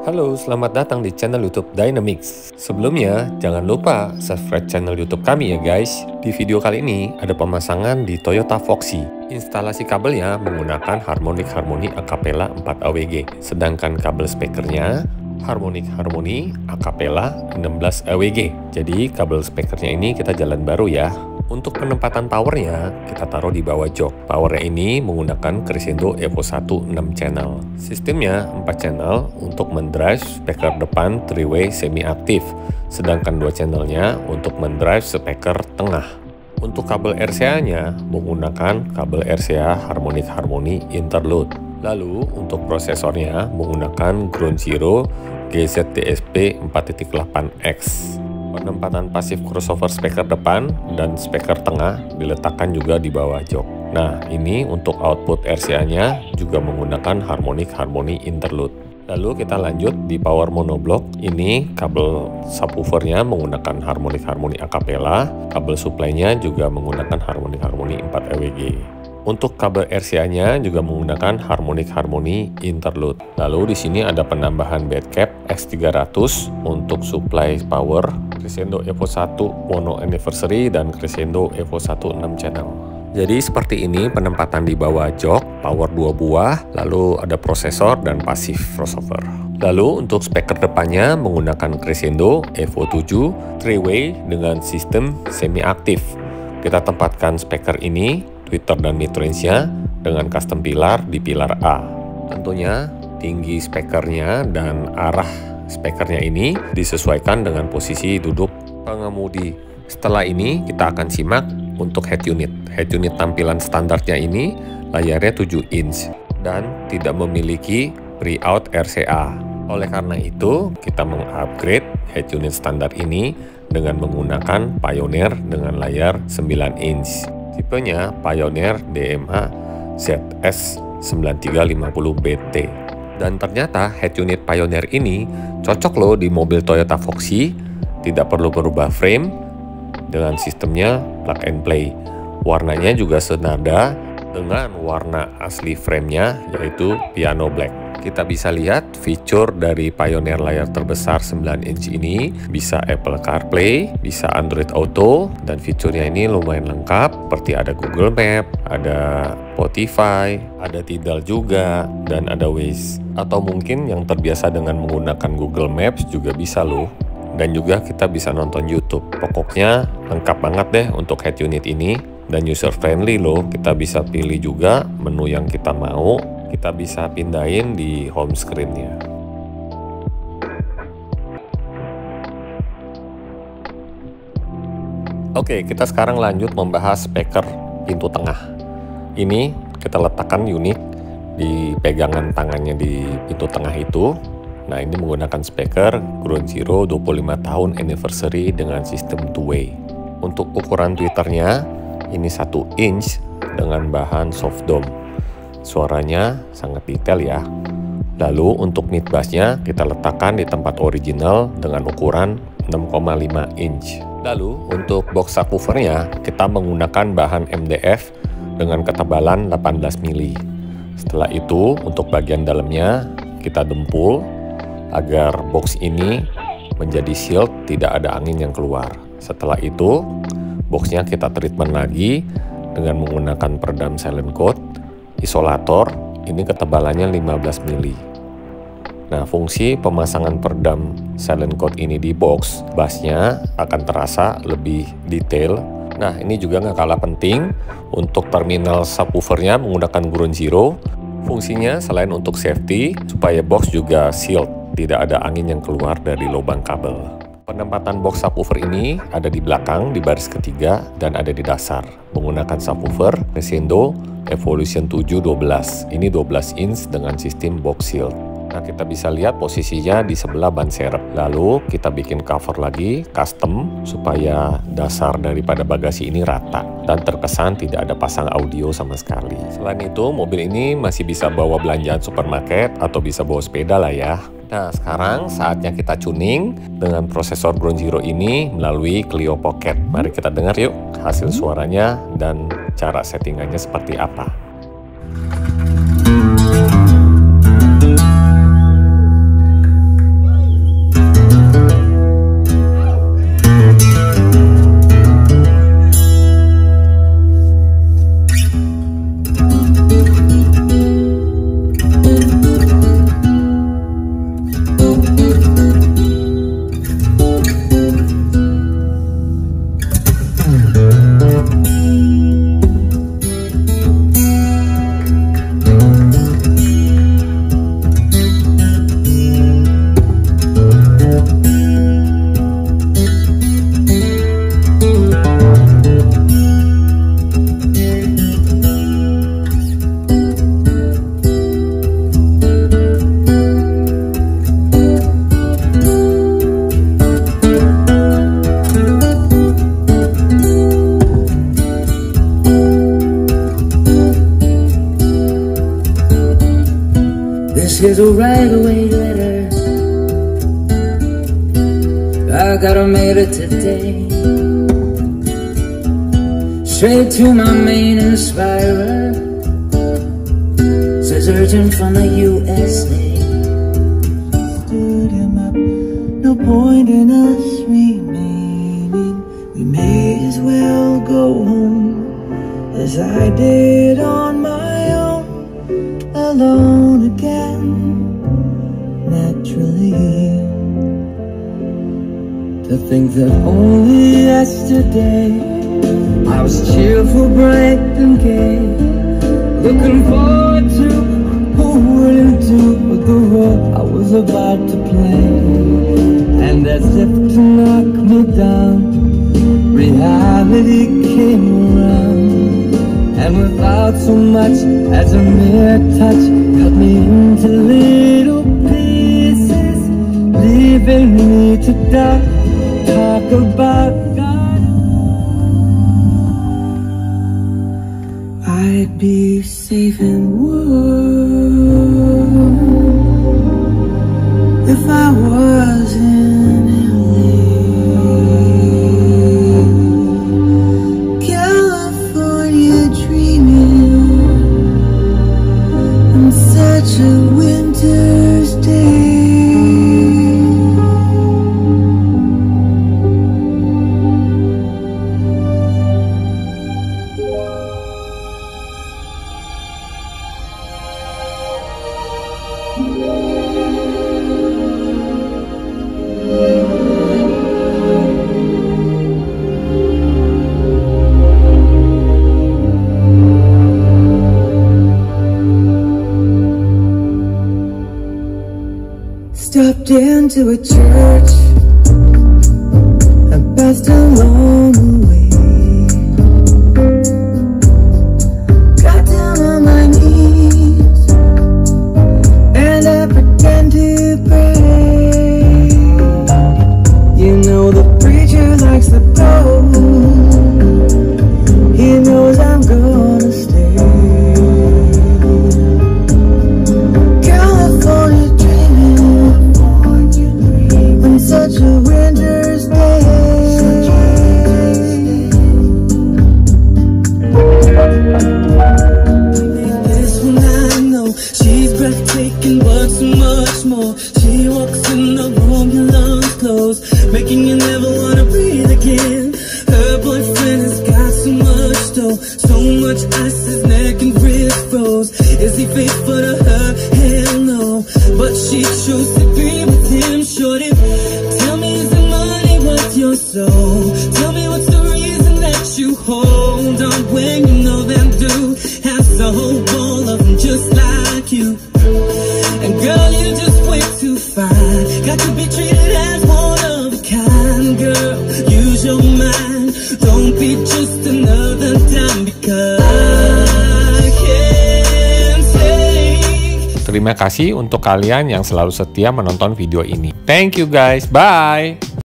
Halo, selamat datang di channel YouTube Dynamix. Sebelumnya, jangan lupa subscribe channel YouTube kami ya guys. Di video kali ini ada pemasangan di Toyota Foxy. Instalasi kabelnya menggunakan Harmonic Harmony Acapella 4 AWG, sedangkan kabel speakernya Harmonic Harmony Acapella 16 AWG. Jadi kabel speakernya ini kita jalan baru ya. Untuk penempatan powernya, kita taruh di bawah jok. Powernya ini menggunakan Crescendo Evo 1 6 channel. Sistemnya 4 channel untuk mendrive speaker depan 3-way semi-aktif, sedangkan 2 channelnya untuk mendrive speaker tengah. Untuk kabel RCA-nya menggunakan kabel RCA Harmonic Harmony Interlude. Lalu untuk prosesornya menggunakan Ground Zero GZDSP 4.8X. Penempatan pasif crossover speaker depan dan speaker tengah diletakkan juga di bawah jok. Nah, ini untuk output RCA-nya juga menggunakan Harmonic Harmony Interlude. Lalu kita lanjut di power monoblock. Ini kabel subwoofernya menggunakan Harmonic Harmony Acapella, kabel supply-nya juga menggunakan Harmonic Harmony 4 AWG. Untuk kabel RCA-nya juga menggunakan Harmonic Harmony Interlude. Lalu di sini ada penambahan badcap X300 untuk supply power Crescendo Evo 1 Mono Anniversary dan Crescendo Evo 1 6 channel. Jadi seperti ini penempatan di bawah jok, power 2 buah, lalu ada prosesor dan pasif crossover. Lalu untuk speaker depannya menggunakan Crescendo Evo 7 3-way dengan sistem semi-aktif. Kita tempatkan speaker ini, tweeter dan midrange-nya dengan custom pilar di pilar A. Tentunya tinggi speakernya dan arah speakernya ini disesuaikan dengan posisi duduk pengemudi. Setelah ini kita akan simak untuk head unit. Head unit tampilan standarnya ini layarnya 7 inch dan tidak memiliki pre-out RCA. Oleh karena itu kita mengupgrade head unit standar ini dengan menggunakan Pioneer dengan layar 9 inch. Tipenya Pioneer DMA ZS9350BT. Dan ternyata head unit Pioneer ini cocok loh di mobil Toyota Foxy, tidak perlu berubah frame dengan sistemnya plug and play. Warnanya juga senada dengan warna asli framenya yaitu piano black. Kita bisa lihat fitur dari Pioneer layar terbesar 9 inch ini bisa Apple CarPlay, bisa Android Auto, dan fiturnya ini lumayan lengkap seperti ada Google Map, ada Spotify, ada Tidal juga, dan ada Waze. Atau mungkin yang terbiasa dengan menggunakan Google Maps juga bisa loh. Dan juga kita bisa nonton YouTube. Pokoknya lengkap banget deh untuk head unit ini dan user friendly loh. Kita bisa pilih juga menu yang kita mau. Kita bisa pindahin di home screen-nya. Oke, kita sekarang lanjut membahas speaker pintu tengah. Ini kita letakkan unik di pegangan tangannya di pintu tengah itu. Nah, ini menggunakan speaker Ground Zero 25 tahun anniversary dengan sistem two-way. Untuk ukuran tweeternya, ini 1 inch dengan bahan soft dome. Suaranya sangat detail ya. Lalu untuk mid bassnya kita letakkan di tempat original dengan ukuran 6,5 inch. Lalu untuk box subwoofernya kita menggunakan bahan MDF dengan ketebalan 18 mili. Setelah itu untuk bagian dalamnya kita dempul agar box ini menjadi shield, tidak ada angin yang keluar. Setelah itu boxnya kita treatment lagi dengan menggunakan peredam silent coat. Isolator ini ketebalannya 15 mili. Nah, fungsi pemasangan peredam silent coat ini di box bassnya akan terasa lebih detail. Nah, ini juga nggak kalah penting untuk terminal subwoofernya menggunakan Ground Zero. Fungsinya selain untuk safety supaya box juga sealed, tidak ada angin yang keluar dari lubang kabel. Penempatan box subwoofer ini ada di belakang di baris ketiga dan ada di dasar menggunakan subwoofer Crescendo Evolution 7 12. Ini 12 inch dengan sistem box shield. Nah, kita bisa lihat posisinya di sebelah ban serep. Lalu kita bikin cover lagi custom supaya dasar daripada bagasi ini rata dan terkesan tidak ada pasang audio sama sekali. Selain itu, mobil ini masih bisa bawa belanjaan supermarket atau bisa bawa sepeda lah ya. Nah, sekarang saatnya kita tuning dengan prosesor Ground Zero ini melalui Clio Pocket. Mari kita dengar yuk hasil suaranya dan cara settingannya seperti apa. to write away letter. I gotta make it today. Straight to my main inspirer. Says urgent from the USA. Stood him up, no point in us remaining. We may as well go home, as I did on my own, alone again, naturally. To think that only yesterday I was cheerful, bright and gay, looking forward to who wouldn't do with the role I was about to play. And as if to knock me down, reality came around, and without so much as a mere touch, cut me into little pieces, leaving me to doubt. Talk about God. I'd be safe and warm if I was in LA, California, dreaming on such a winter's day. Stopped into a church, I passed along the way, got down on my knees, and I pretend to pray. You know the preacher likes the gold, he knows I'm gonna stay. California dreaming, such a winter's day. This one I know, she's breathtaking but so much more. She walks in the room, your lungs close, making you never wanna breathe again. Her boyfriend has got so much dough, so much ice, his neck and wrist froze. Is he faithful to her? Hell no, but she chose to be with him. Shorty, tell me, is the money worth your soul? Tell me, what's the reason that you hold on when you know them do have the whole ball of them just like you? And girl, you're just way too fine, got to be treated as one of a kind. Girl, use your mind, don't be just another dime, because I can't take. Terima kasih untuk kalian yang selalu setia menonton video ini. Thank you guys, bye!